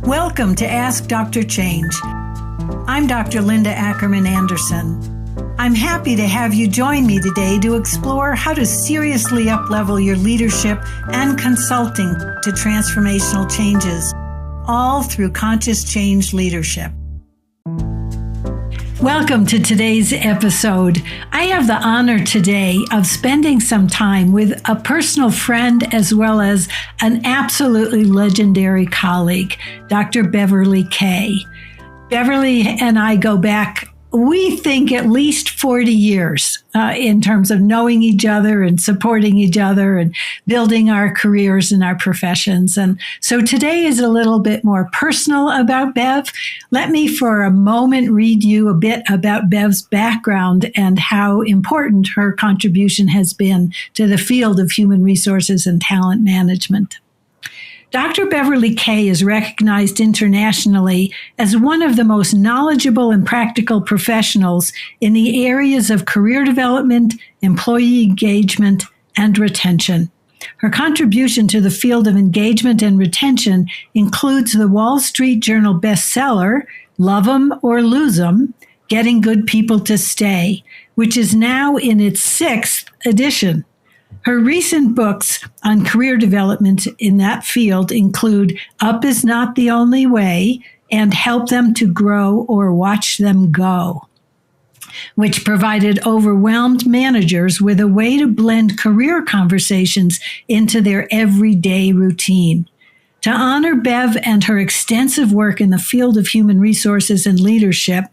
Welcome to Ask Dr. Change. I'm Dr. Linda Ackerman Anderson. I'm happy to have you join me today to explore how to seriously uplevel your leadership and consulting to transformational changes, all through conscious change leadership. Welcome to today's episode. I have the honor today of spending some time with a personal friend as well as an absolutely legendary colleague, Dr. Beverly Kaye. Beverly and I go back, we think, at least 40 years in terms of knowing each other and supporting each other and building our careers and our professions. And so today is a little bit more personal about Bev. Let me for a moment read you a bit about Bev's background and how important her contribution has been to the field of human resources and talent management. Dr. Beverly Kaye is recognized internationally as one of the most knowledgeable and practical professionals in the areas of career development, employee engagement, and retention. Her contribution to the field of engagement and retention includes the Wall Street Journal bestseller, Love 'Em or Lose 'Em, Getting Good People to Stay, which is now in its 6th edition. Her recent books on career development in that field include Up is Not the Only Way and Help Them to Grow or Watch Them Go, which provided overwhelmed managers with a way to blend career conversations into their everyday routine. To honor Bev and her extensive work in the field of human resources and leadership,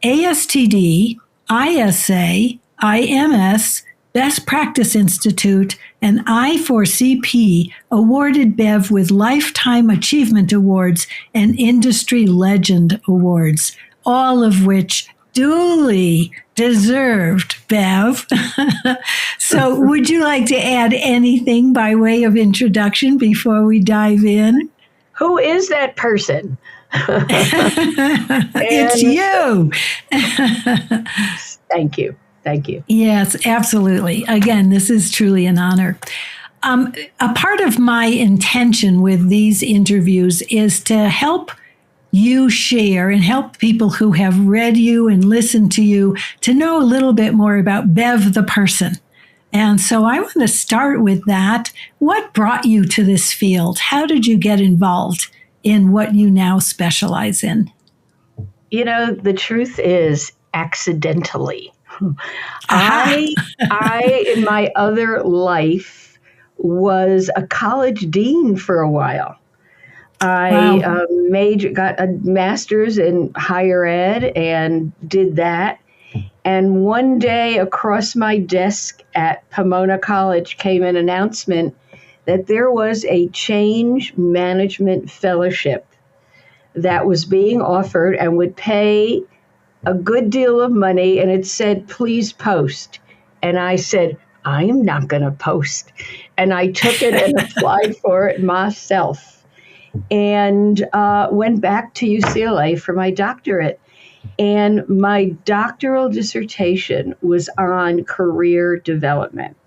ASTD, ISA, IMS, Best Practice Institute, and I4CP awarded Bev with Lifetime Achievement Awards and Industry Legend Awards, all of which duly deserved, Bev. So would you like to add anything by way of introduction before we dive in? Who is that person? It's you. Thank you. Thank you. Yes, absolutely. Again, this is truly an honor. A part of my intention with these interviews is to help you share and help people who have read you and listened to you to know a little bit more about Bev the person. And so I want to start with that. What brought you to this field? How did you get involved in what you now specialize in? You know, the truth is accidentally. I, in my other life, was a college dean for a while. I got a master's in higher ed and did that. And one day across my desk at Pomona College came an announcement that there was a change management fellowship that was being offered and would pay a good deal of money, and it said, please post. And I said, I am not going to post. And I took it and applied for it myself and went back to UCLA for my doctorate. And my doctoral dissertation was on career development.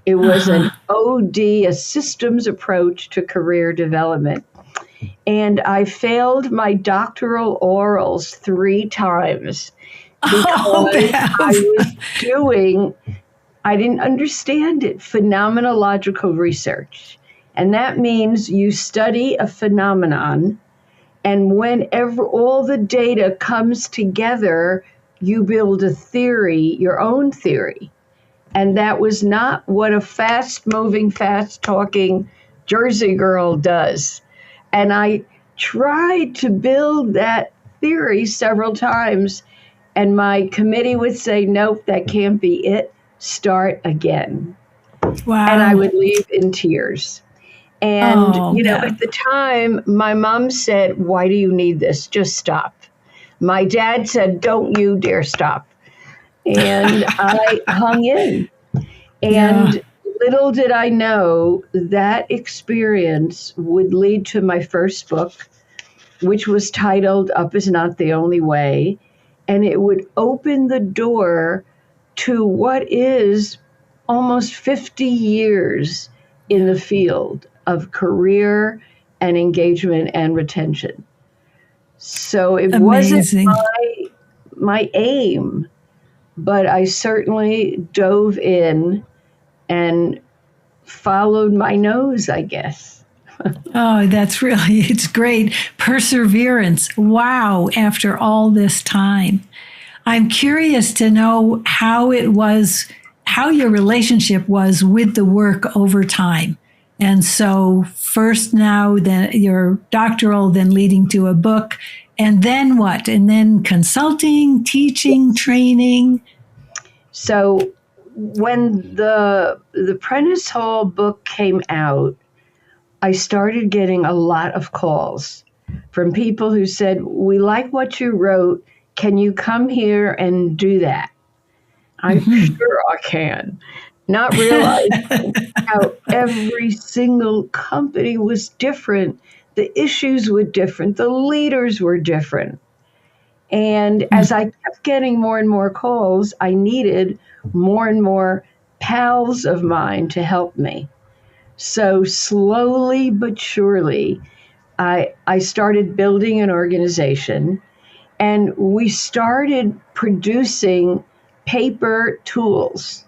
It was an OD, a systems approach to career development. And I failed my doctoral orals 3 times because I didn't understand it, phenomenological research. And that means you study a phenomenon, and whenever all the data comes together, you build a theory, your own theory. And that was not what a fast-moving, fast-talking Jersey girl does. And I tried to build that theory several times, and my committee would say, nope, that can't be it. Start again. Wow. And I would leave in tears. And, at the time, my mom said, why do you need this? Just stop. My dad said, don't you dare stop. And I hung in. And little did I know that experience would lead to my first book, which was titled Up is Not the Only Way. And it would open the door to what is almost 50 years in the field of career and engagement and retention. So it wasn't Amazing. my aim, but I certainly dove in and followed my nose, I guess. Oh, it's great. Perseverance. Wow, after all this time. I'm curious to know how your relationship was with the work over time. And so, first now, then your doctoral, then leading to a book, and then what? And then consulting, teaching, training. So when the Prentice Hall book came out, I started getting a lot of calls from people who said, "We like what you wrote. Can you come here and do that?" I'm sure I can. Not realizing how every single company was different. The issues were different. The leaders were different. And as I kept getting more and more calls, I needed more and more pals of mine to help me. So slowly but surely, I started building an organization, and we started producing paper tools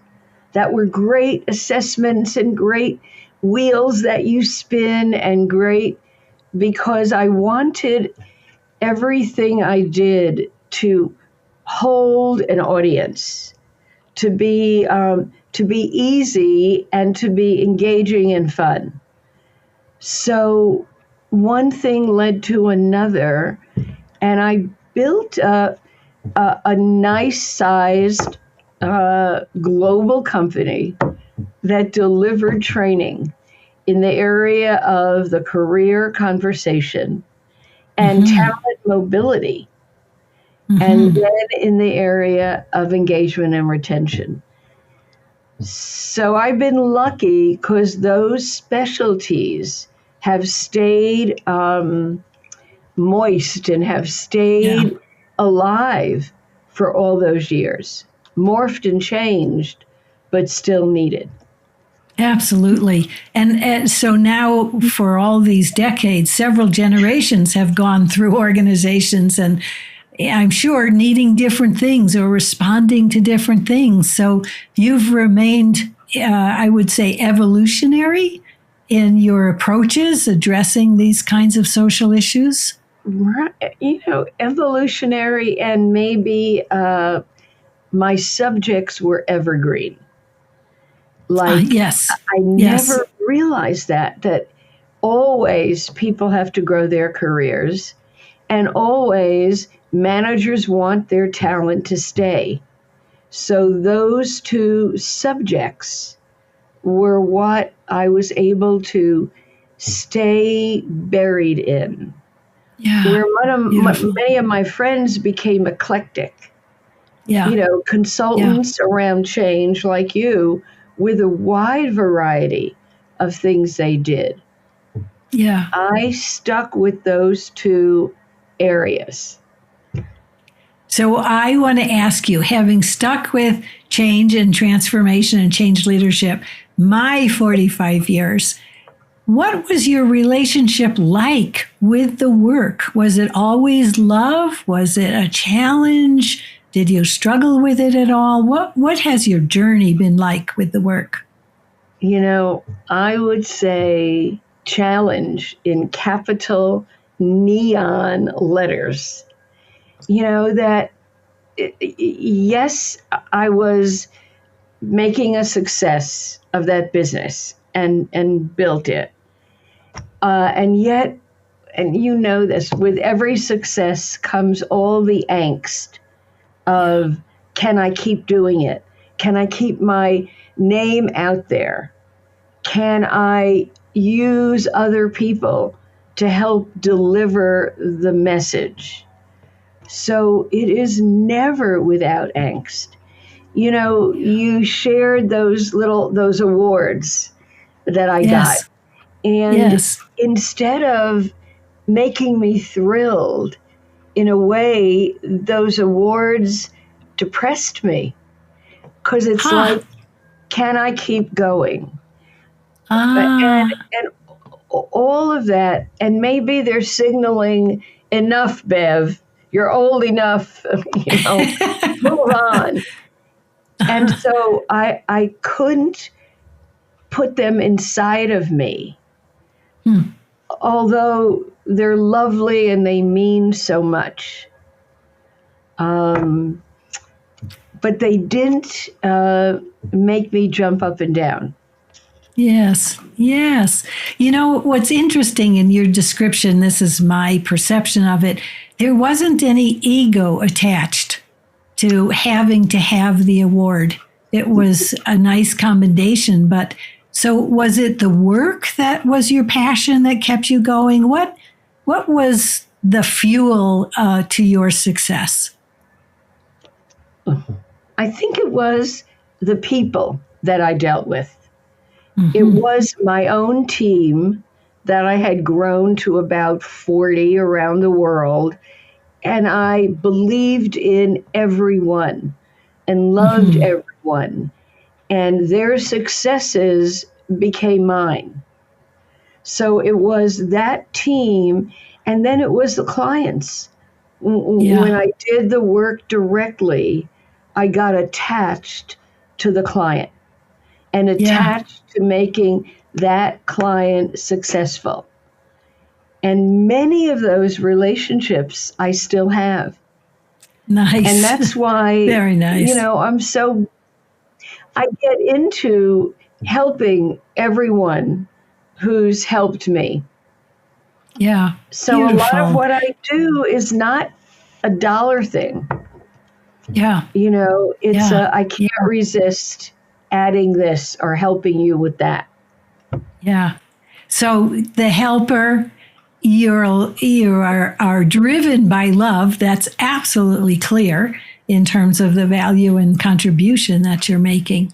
that were great assessments and great wheels that you spin and great, because I wanted everything I did to hold an audience, to be easy and to be engaging and fun. So one thing led to another, and I built a nice sized global company that delivered training in the area of the career conversation and talent mobility, and then in the area of engagement and retention. So I've been lucky because those specialties have stayed moist and have Yeah. stayed alive for all those years, morphed and changed, but still needed. Absolutely. And so now, for all these decades, several generations have gone through organizations and I'm sure needing different things or responding to different things. So you've remained, I would say, evolutionary in your approaches addressing these kinds of social issues. Right. Evolutionary, and maybe my subjects were evergreen. Like, Yes. I Yes. never realized that always people have to grow their careers, and always managers want their talent to stay. So those two subjects were what I was able to stay buried in. Yeah. Where Beautiful. many of my friends became eclectic, Yeah. Yeah. consultants around change like you, with a wide variety of things they did. Yeah. I stuck with those two areas. So I want to ask you, having stuck with change and transformation and change leadership, my 45 years, what was your relationship like with the work? Was it always love? Was it a challenge? Did you struggle with it at all? What has your journey been like with the work? I would say challenge in capital neon letters. That yes, I was making a success of that business and built it. And yet, and this, with every success comes all the angst of, can I keep doing it? Can I keep my name out there? Can I use other people to help deliver the message? So it is never without angst. You shared those awards that I got. Yes. And Yes. instead of making me thrilled, in a way, those awards depressed me, because it's Ha. like, can I keep going? Ah. And all of that, and maybe they're signaling enough, Bev. You're old enough, move on. And so I couldn't put them inside of me, although they're lovely and they mean so much. But they didn't make me jump up and down. Yes, yes. What's interesting in your description, this is my perception of it, there wasn't any ego attached to having to have the award. It was a nice commendation, but so was it the work that was your passion that kept you going? What was the fuel to your success? I think it was the people that I dealt with. It was my own team that I had grown to about 40 around the world, and I believed in everyone and loved everyone, and their successes became mine. So it was that team, and then it was the clients. When I did the work directly, I got attached to the client and attached to making that client successful. And many of those relationships I still have. Nice. And that's why, very nice. I get into helping everyone who's helped me. Yeah. So beautiful. A lot of what I do is not a dollar thing. Yeah. It's I can't resist adding this or helping you with that. Yeah. So the helper, you are driven by love. That's absolutely clear in terms of the value and contribution that you're making.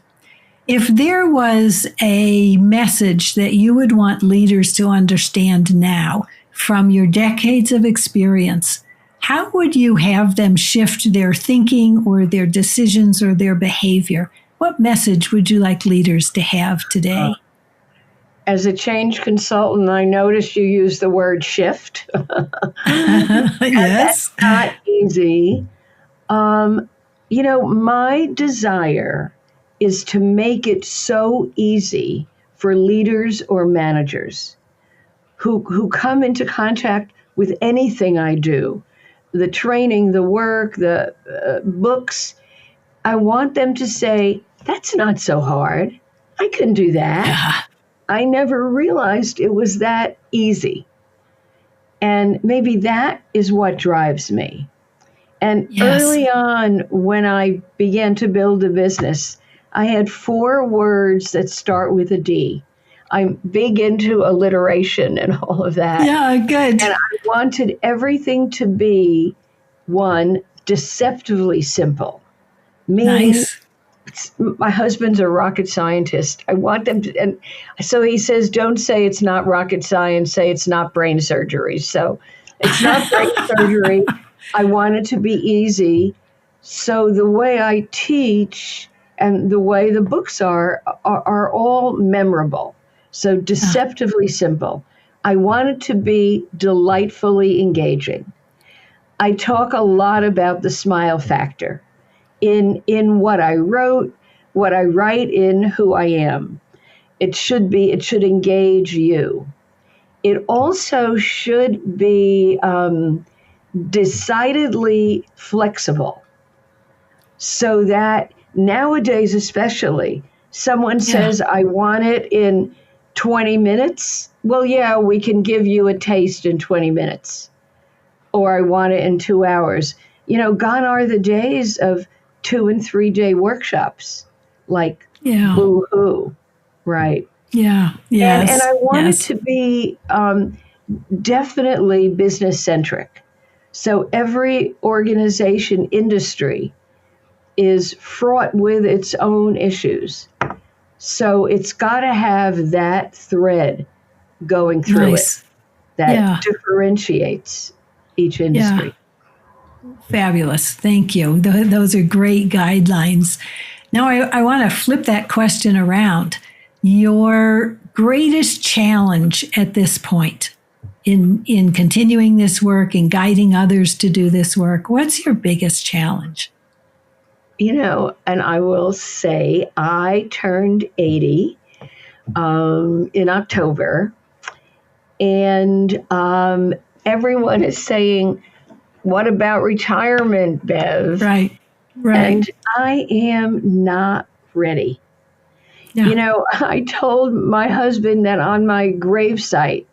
If there was a message that you would want leaders to understand now from your decades of experience, how would you have them shift their thinking or their decisions or their behavior? What message would you like leaders to have today? As a change consultant, I noticed you use the word shift. Yes. That's not easy. My desire is to make it so easy for leaders or managers who come into contact with anything I do, the training, the work, the books. I want them to say, that's not so hard. I can do that. Yeah. I never realized it was that easy. And maybe that is what drives me. And early on, when I began to build a business, I had 4 words that start with a D. I'm big into alliteration and all of that. Yeah, good. And I wanted everything to be, 1, deceptively simple. Meaning, nice. My husband's a rocket scientist. I want them to, and so he says, don't say it's not rocket science, say it's not brain surgery. So it's not brain surgery. I want it to be easy. So the way I teach and the way the books are all memorable. So deceptively simple. I want it to be delightfully engaging. I talk a lot about the smile factor in what I wrote, what I write in who I am. It should engage you. It also should be decidedly flexible, so that nowadays, especially, someone says, I want it in 20 minutes. Well, yeah, we can give you a taste in 20 minutes. Or I want it in 2 hours. Gone are the days of 2 and 3 day workshops, like boo-hoo, right? Yeah, yes. And I want it to be definitely business-centric. So every organization, industry is fraught with its own issues. So it's got to have that thread going through it that differentiates each industry. Yeah. Fabulous. Thank you. Those are great guidelines. Now, I want to flip that question around. Your greatest challenge at this point in continuing this work and guiding others to do this work? What's your biggest challenge? And I will say I turned 80 in October, and everyone is saying, "What about retirement, Bev?" Right. And I am not ready. Yeah. I told my husband that on my gravesite,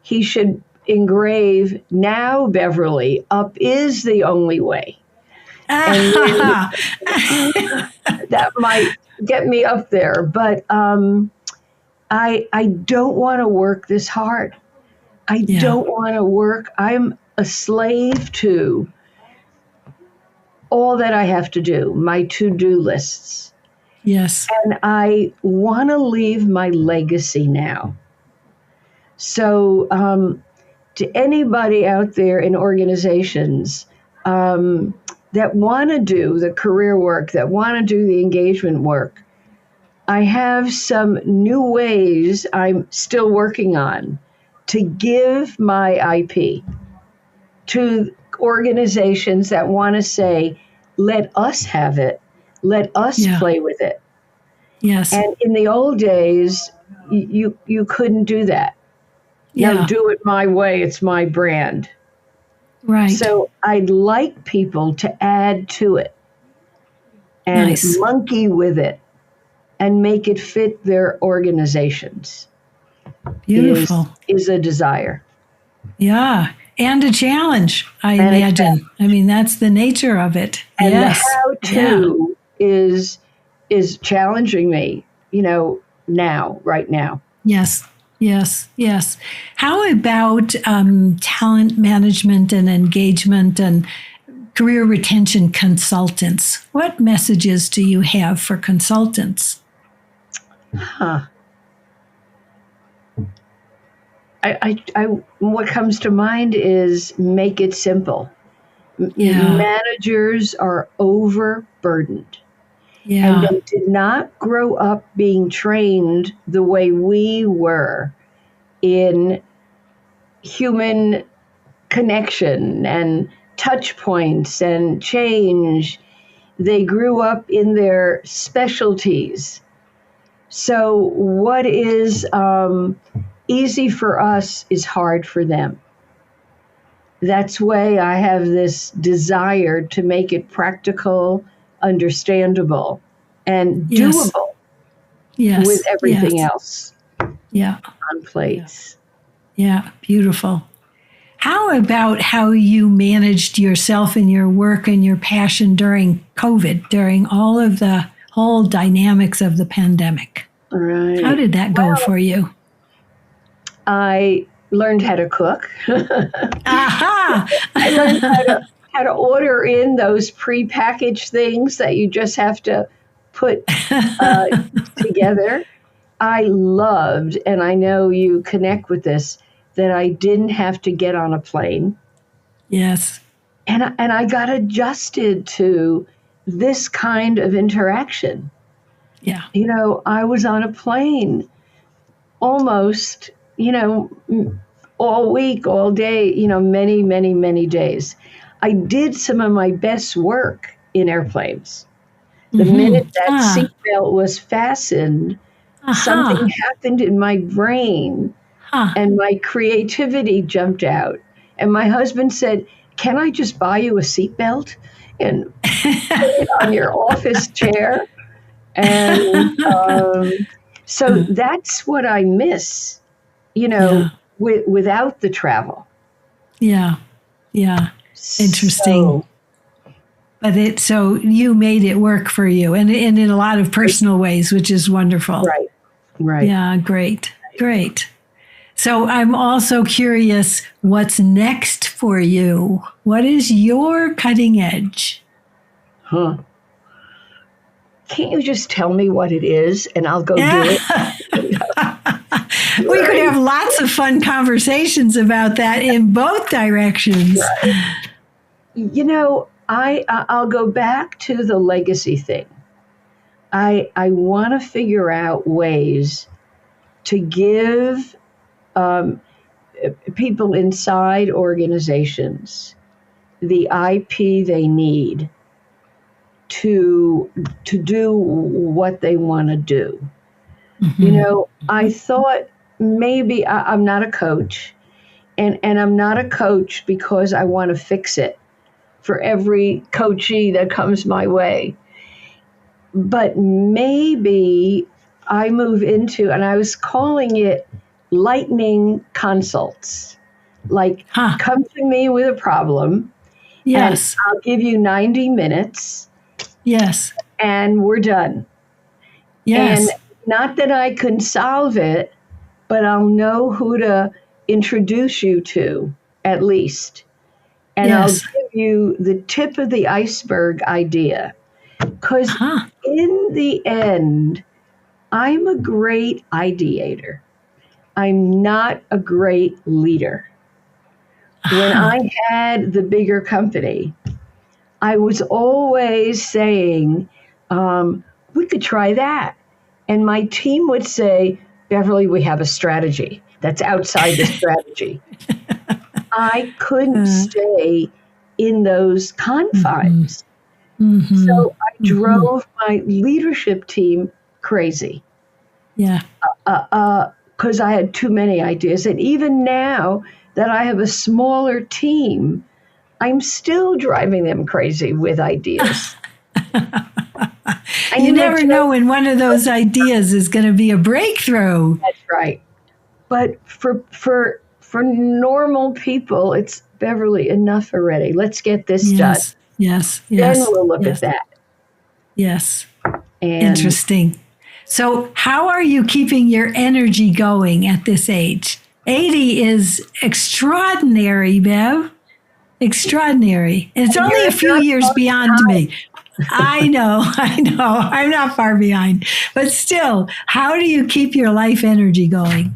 he should engrave, "Now, Beverly, up is the only way." And that might get me up there. But I don't want to work this hard. I don't want to work. I'm a slave to all that I have to do, my to-do lists. Yes. And I want to leave my legacy now. So to anybody out there in organizations that want to do the career work, that want to do the engagement work, I have some new ways I'm still working on to give my IP to organizations that want to say, "Let us have it. Let us play with it." Yes. And in the old days, you couldn't do that. No, do it my way. It's my brand. Right. So I'd like people to add to it and monkey with it and make it fit their organizations. Beautiful. Is a desire. Yeah. And a challenge, I imagine. I mean, that's the nature of it. And the how-to is challenging me, right now. Yes. Yes. Yes. How about talent management and engagement and career retention consultants? What messages do you have for consultants? What comes to mind is make it simple. Managers are overburdened. And they did not grow up being trained the way we were in human connection and touch points and change. They grew up in their specialties. So what is easy for us is hard for them. That's why I have this desire to make it practical, understandable, and doable with everything else on plates. Yeah, beautiful. How about how you managed yourself and your work and your passion during COVID, during all of the whole dynamics of the pandemic? Right. How did that go for you? I learned how to cook. Aha! I learned how to order in those prepackaged things that you just have to put together. I loved, and I know you connect with this, that I didn't have to get on a plane. Yes. And I got adjusted to this kind of interaction. Yeah. I was on a plane almost, all week, all day, many, many, many days. I did some of my best work in airplanes. The minute that seatbelt was fastened, something happened in my brain and my creativity jumped out. And my husband said, "Can I just buy you a seatbelt and put it on your office chair?" And so that's what I miss, without the travel. Yeah. Yeah. Interesting. So you made it work for you and in a lot of personal ways, which is wonderful. Right. Yeah, great. So I'm also curious, what's next for you? What is your cutting edge? Can't you just tell me what it is and I'll go do it? We could have lots of fun conversations about that in both directions. I'll go back to the legacy thing. I want to figure out ways to give people inside organizations the IP they need to do what they want to do. I thought maybe I'm not a coach, and I'm not a coach because I want to fix it for every coachee that comes my way. But maybe I move into, and I was calling it lightning consults. Like, come to me with a problem. Yes. And I'll give you 90 minutes. Yes. And we're done. Yes. And not that I can solve it, but I'll know who to introduce you to, at least. And I'll give you the tip of the iceberg idea. Because in the end, I'm a great ideator. I'm not a great leader. When I had the bigger company, I was always saying, we could try that. And my team would say, Beverly, we have a strategy that's outside the strategy. I couldn't stay in those confines. So I drove my leadership team crazy. Yeah. Because I had too many ideas. And even now that I have a smaller team, I'm still driving them crazy with ideas. You never know when one of those ideas is going to be a breakthrough. That's right. But for normal people, it's Beverly, enough already. Let's get this done. Yes. Then we'll look at that. Yes. And interesting. So how are you keeping your energy going at this age? 80 is extraordinary, Bev. Extraordinary. And it's only a few years beyond me. I know. I'm not far behind. But still, how do you keep your life energy going?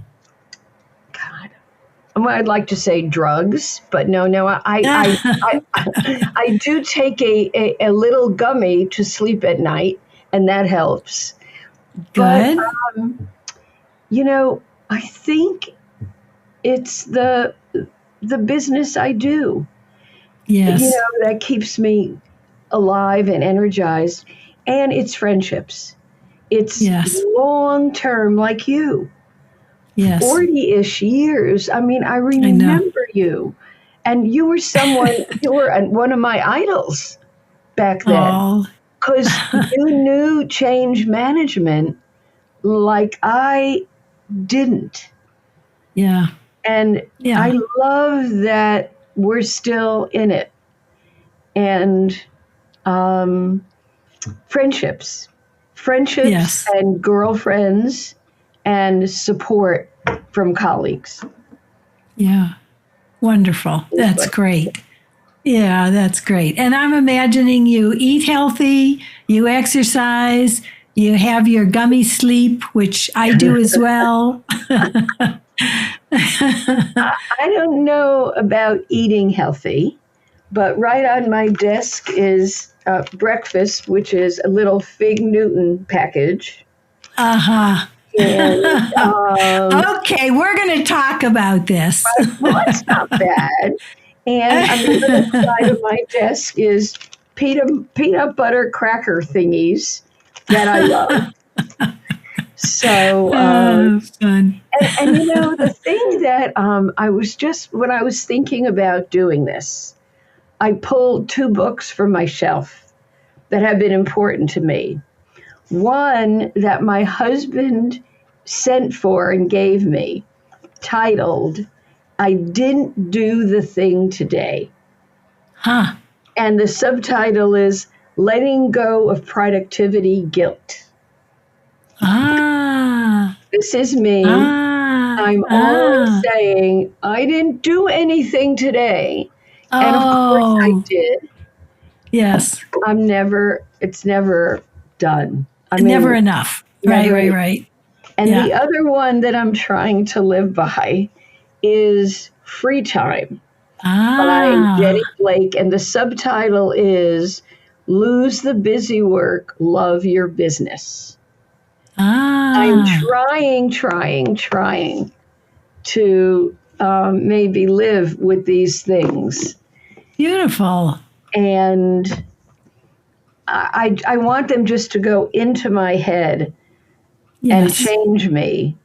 God. I'd like to say drugs, but no. I do take a little gummy to sleep at night, and that helps. Good. But, I think it's the business I do. Yes. That keeps me alive and energized. And it's friendships. It's long term, like you. Yes. 40-ish years. I mean, I remember you. And you were you were one of my idols back then. Because you knew change management like I didn't. Yeah. And I love that we're still in it. And friendships and girlfriends and support from colleagues. Yeah. Wonderful. That's great. Yeah, that's great. And I'm imagining you eat healthy, you exercise, you have your gummy sleep, which I do as well. I don't know about eating healthy, but right on my desk is breakfast, which is a little Fig Newton package. And, okay, we're going to talk about this. Well, it's not bad. And on the other side of my desk is peanut butter cracker thingies that I love. So, fun. and the thing that when I was thinking about doing this, I pulled 2 books from my shelf that have been important to me. One that my husband sent for and gave me, titled, I Didn't Do the Thing Today. And the subtitle is Letting Go of Productivity Guilt. This is me. I'm always saying, I didn't do anything today. And of course I did. Yes. It's never done. Never enough. Right. And the other one that I'm trying to live by is Free Time by Jenny Blake. And the subtitle is Lose the Busy Work, Love Your Business. I'm trying to maybe live with these things. Beautiful. And I want them just to go into my head and Yes. change me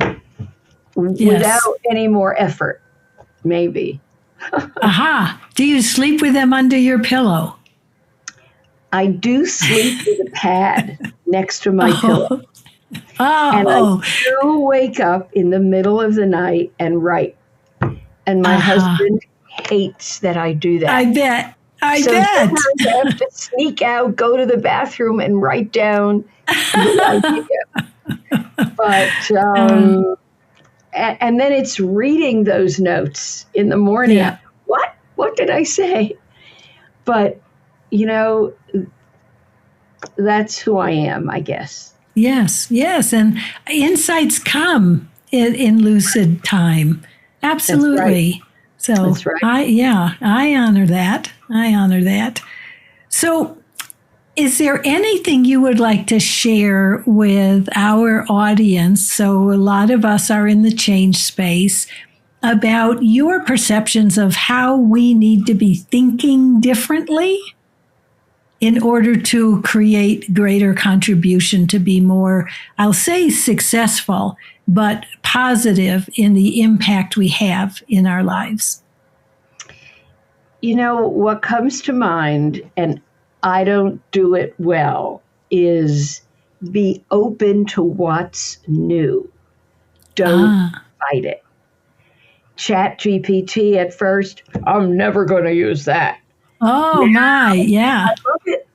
without Yes. any more effort, maybe. Aha. Do you sleep with them under your pillow? I do sleep with a pad next to my pillow. Oh. And I Oh. do wake up in the middle of the night and write. And my husband hates that I do that. I bet. I So bet. sometimes I have to sneak out, go to the bathroom, and write down the idea. But and then it's reading those notes in the morning. Yeah. What did I say? But that's who I am, I guess. Yes. Yes. And insights come in lucid time. Absolutely. So That's right. I honor that. I honor that. So is there anything you would like to share with our audience? So a lot of us are in the change space, about your perceptions of how we need to be thinking differently in order to create greater contribution, to be more, I'll say successful, but positive in the impact we have in our lives. What comes to mind, and I don't do it well, is be open to what's new. Don't fight it. Chat GPT at first, I'm never going to use that. Oh, my, yeah. I love it.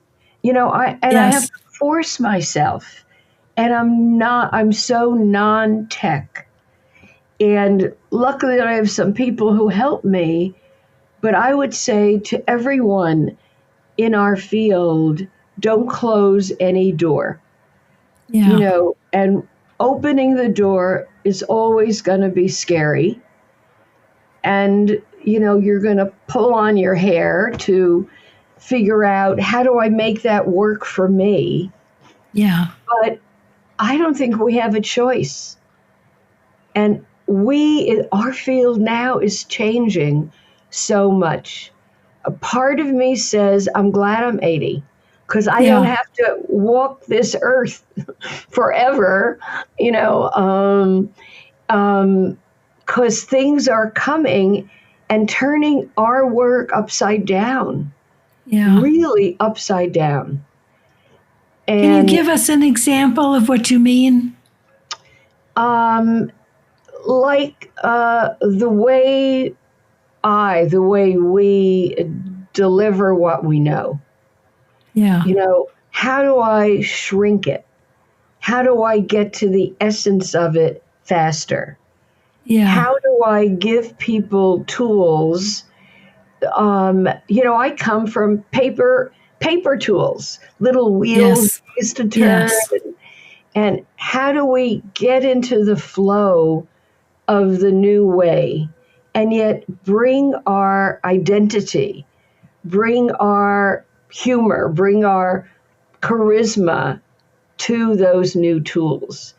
I have to force myself. And I'm so non-tech. And luckily I have some people who help me. But I would say to everyone in our field, don't close any door. Yeah. And opening the door is always going to be scary. And, you're going to pull on your hair to figure out, how do I make that work for me? Yeah. But I don't think we have a choice. And our field now is changing so much. A part of me says, I'm glad I'm 80, because I don't have to walk this earth forever, because things are coming and turning our work upside down. Yeah. Really upside down. And, can you give us an example of what you mean? Like the way we deliver what we know. Yeah. How do I shrink it? How do I get to the essence of it faster? Yeah. How do I give people tools? I come from paper tools, little wheels used to turn. Yes. And how do we get into the flow of the new way and yet bring our identity, bring our humor, bring our charisma to those new tools?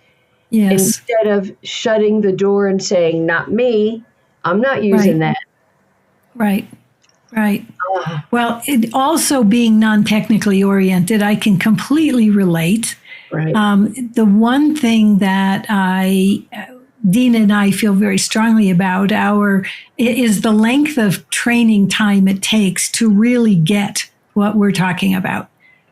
Yes. Instead of shutting the door and saying, not me, I'm not using that. Right. Well, it also being non-technically oriented, I can completely relate. Right. The one thing that Dina and I feel very strongly about is the length of training time it takes to really get what we're talking about.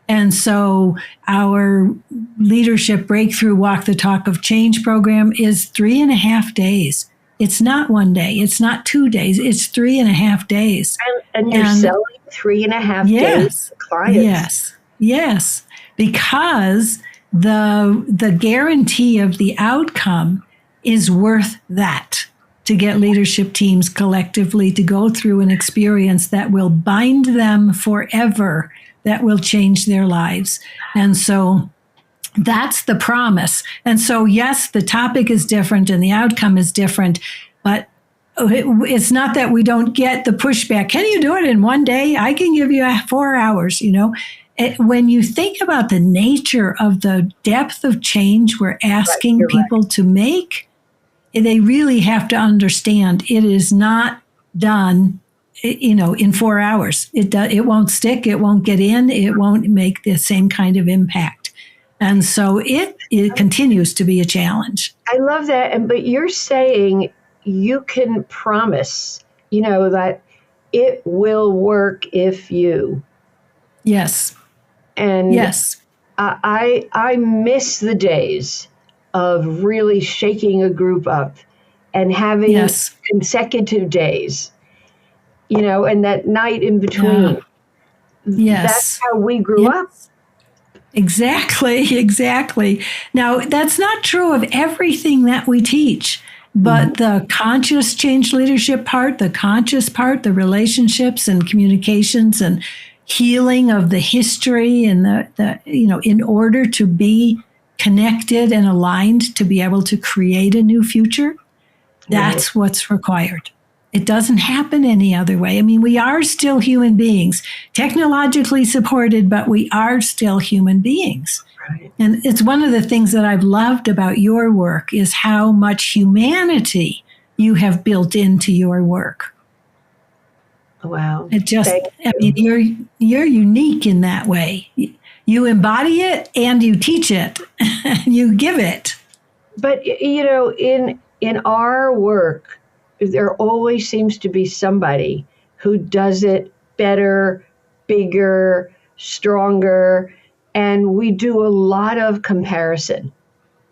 And so our Leadership Breakthrough Walk the Talk of Change program is 3.5 days. It's not 1 day. It's not 2 days. It's 3.5 days. And you're selling 3.5 days to clients. Yes. Because the guarantee of the outcome is worth that, to get leadership teams collectively to go through an experience that will bind them forever, that will change their lives. And so that's the promise. And so, yes, the topic is different and the outcome is different, but it's not that we don't get the pushback. Can you do it in 1 day? I can give you 4 hours, When you think about the nature of the depth of change we're asking people to make, they really have to understand it is not done, in 4 hours. It won't stick. It won't get in. It won't make the same kind of impact. And so it continues to be a challenge. I love that. But you're saying you can promise, that it will work if you. Yes. And yes. I miss the days of really shaking a group up and having yes. consecutive days, and that night in between. Yes. That's how we grew up. Exactly. Now, that's not true of everything that we teach, but the conscious change leadership part, the conscious part, the relationships and communications and healing of the history and the in order to be connected and aligned to be able to create a new future, that's what's required. It doesn't happen any other way. I mean, we are still human beings, technologically supported, but we are still human beings. Right. And it's one of the things that I've loved about your work is how much humanity you have built into your work. Wow. You're unique in that way. You embody it and you teach it, you give it. But, in our work, there always seems to be somebody who does it better, bigger, stronger, and we do a lot of comparison.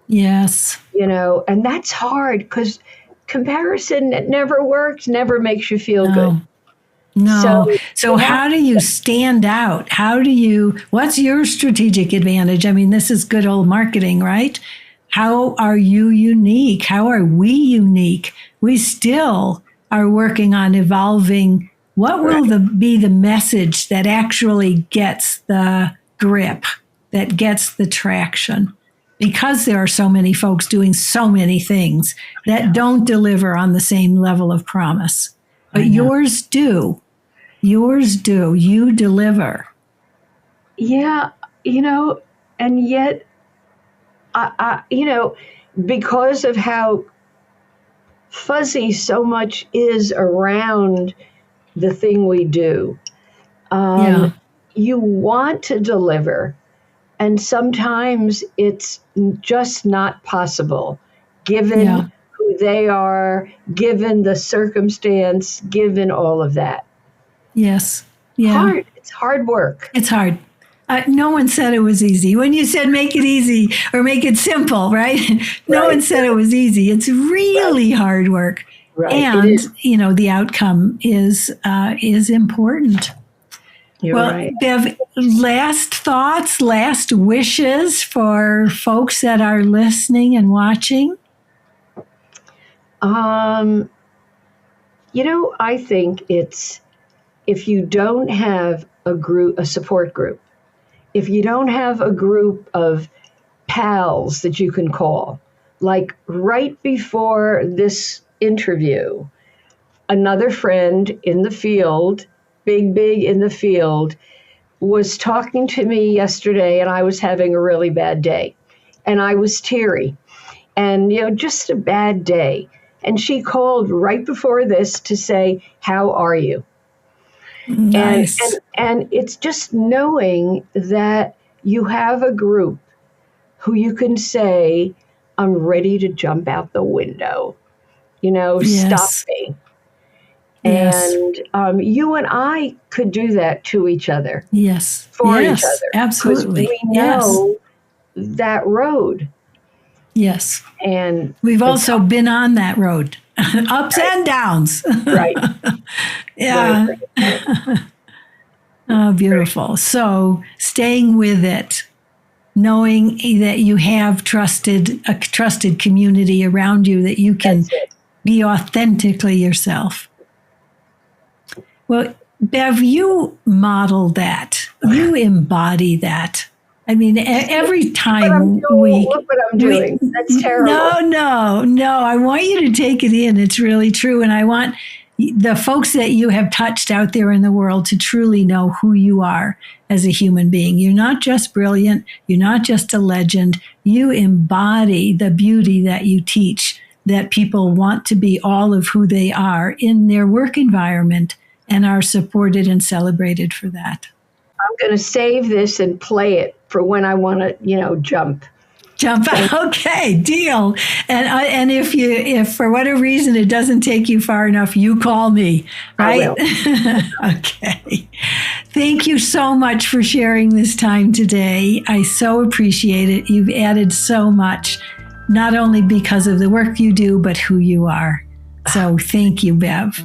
Yes. And that's hard because comparison never works, never makes you feel good. No. So how do you stand out? What's your strategic advantage? I mean, this is good old marketing, right? How are you unique? How are we unique? We still are working on evolving. What will be the message that actually gets the grip, that gets the traction? Because there are so many folks doing so many things that don't deliver on the same level of promise. But yours do. You deliver. Yeah, and yet, because of how fuzzy so much is around the thing we do, you want to deliver, and sometimes it's just not possible, given who they are, given the circumstance, given all of that. Yes. Yeah. Hard. It's hard work. It's hard. No one said it was easy. When you said make it easy or make it simple, right? No one said it was easy. It's really hard work. Right. And, the outcome is important. You're right. Bev, last thoughts, last wishes for folks that are listening and watching? I think it's, if you don't have a support group, if you don't have a group of pals that you can call, like right before this interview, another friend in the field, big in the field, was talking to me yesterday, and I was having a really bad day, and I was teary, and, just a bad day. And she called right before this to say, "How are you?" Nice. And it's just knowing that you have a group who you can say, "I'm ready to jump out the window, stop me." Yes. And you and I could do that to each other. Yes. For each other. Absolutely. We know that road. Yes. And we've also been on that road, ups and downs. Right. Yeah. Right. Oh, beautiful. So staying with it, knowing that you have a trusted community around you that you can be authentically yourself. Well, Bev, you model that. You embody that. I mean, every time look what I'm doing. That's terrible. No. I want you to take it in. It's really true. And I want the folks that you have touched out there in the world to truly know who you are as a human being. You're not just brilliant. You're not just a legend. You embody the beauty that you teach that people want to be all of who they are in their work environment and are supported and celebrated for that. I'm going to save this and play it for when I want to, jump. Jump out. Okay, deal. And if for whatever reason it doesn't take you far enough, you call me, right? I will. Okay. Thank you so much for sharing this time today. I so appreciate it. You've added so much, not only because of the work you do, but who you are. So thank you, Bev.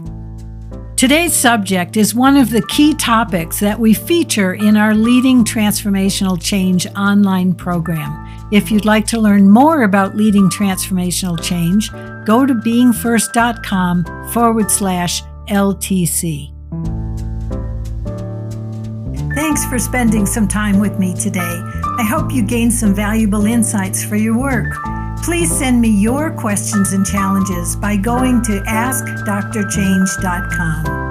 Today's subject is one of the key topics that we feature in our Leading Transformational Change online program. If you'd like to learn more about leading transformational change, go to beingfirst.com/LTC. Thanks for spending some time with me today. I hope you gained some valuable insights for your work. Please send me your questions and challenges by going to askdrchange.com.